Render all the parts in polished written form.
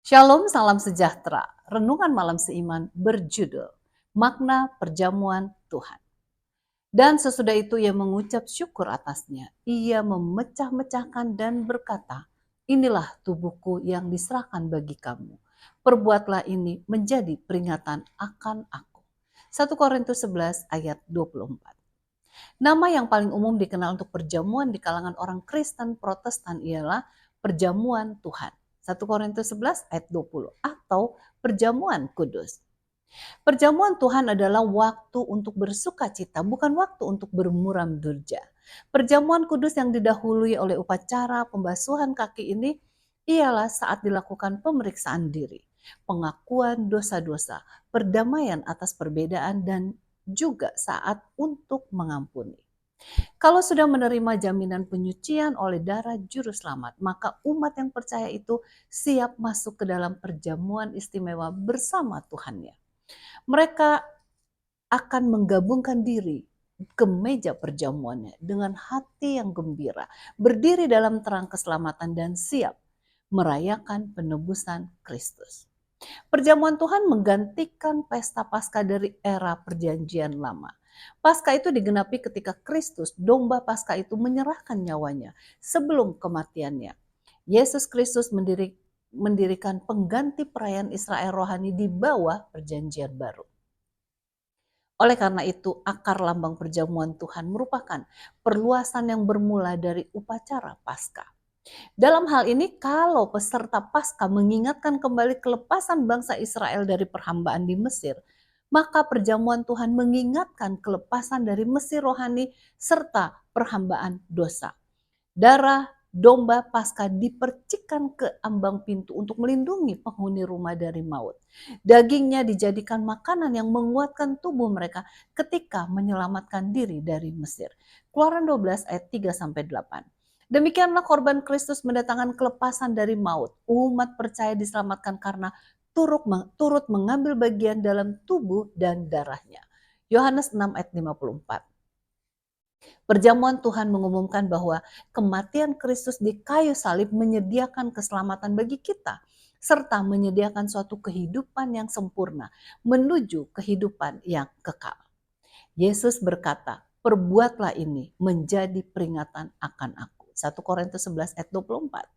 Shalom, salam sejahtera. Renungan malam seiman berjudul Makna Perjamuan Tuhan. Dan sesudah itu ia mengucap syukur atasnya. Ia memecah-mecahkan dan berkata, inilah tubuhku yang diserahkan bagi kamu. Perbuatlah ini menjadi peringatan akan aku. 1 Korintus 11 ayat 24. Nama yang paling umum dikenal untuk perjamuan di kalangan orang Kristen Protestan ialah perjamuan Tuhan. 1 Korintus 11 ayat 20 atau perjamuan kudus. Perjamuan Tuhan adalah waktu untuk bersuka cita, bukan waktu untuk bermuram durja. Perjamuan kudus yang didahului oleh upacara pembasuhan kaki ini ialah saat dilakukan pemeriksaan diri, pengakuan dosa-dosa, perdamaian atas perbedaan, dan juga saat untuk mengampuni. Kalau sudah menerima jaminan penyucian oleh darah juru selamat, maka umat yang percaya itu siap masuk ke dalam perjamuan istimewa bersama Tuhannya. Mereka akan menggabungkan diri ke meja perjamuannya dengan hati yang gembira, berdiri dalam terang keselamatan dan siap merayakan penebusan Kristus. Perjamuan Tuhan menggantikan pesta Paskah dari era Perjanjian Lama. Paskah itu digenapi ketika Kristus, domba Paskah itu menyerahkan nyawanya sebelum kematiannya. Yesus Kristus mendirikan pengganti perayaan Israel rohani di bawah Perjanjian Baru. Oleh karena itu, akar lambang perjamuan Tuhan merupakan perluasan yang bermula dari upacara Paskah. Dalam hal ini, kalau peserta Paskah mengingatkan kembali kelepasan bangsa Israel dari perhambaan di Mesir, maka perjamuan Tuhan mengingatkan kelepasan dari Mesir rohani serta perhambaan dosa. Darah domba Paskah dipercikkan ke ambang pintu untuk melindungi penghuni rumah dari maut. Dagingnya dijadikan makanan yang menguatkan tubuh mereka ketika menyelamatkan diri dari Mesir. Keluaran 12 ayat 3-8. Demikianlah korban Kristus mendatangkan kelepasan dari maut. Umat percaya diselamatkan karena turut mengambil bagian dalam tubuh dan darahnya. Yohanes 6 ayat 54. Perjamuan Tuhan mengumumkan bahwa kematian Kristus di kayu salib menyediakan keselamatan bagi kita, serta menyediakan suatu kehidupan yang sempurna menuju kehidupan yang kekal. Yesus berkata, perbuatlah ini menjadi peringatan akan aku. 1 Korintus 11 ayat 24.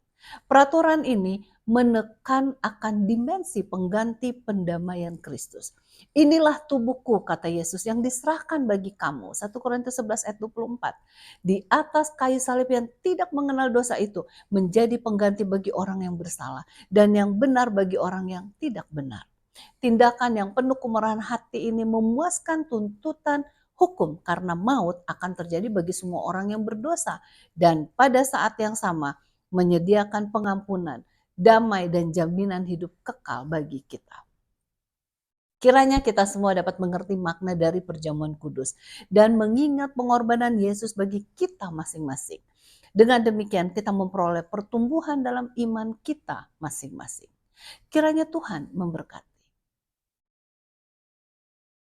Peraturan ini menekan akan dimensi pengganti pendamaian Kristus. Inilah tubuhku, kata Yesus, yang diserahkan bagi kamu. 1 Korintus 11 ayat 24. Di atas kayu salib yang tidak mengenal dosa itu menjadi pengganti bagi orang yang bersalah dan yang benar bagi orang yang tidak benar. Tindakan yang penuh kemarahan hati ini memuaskan tuntutan hukum karena maut akan terjadi bagi semua orang yang berdosa. Dan pada saat yang sama menyediakan pengampunan, damai dan jaminan hidup kekal bagi kita. Kiranya kita semua dapat mengerti makna dari perjamuan kudus dan mengingat pengorbanan Yesus bagi kita masing-masing. Dengan demikian kita memperoleh pertumbuhan dalam iman kita masing-masing. Kiranya Tuhan memberkati.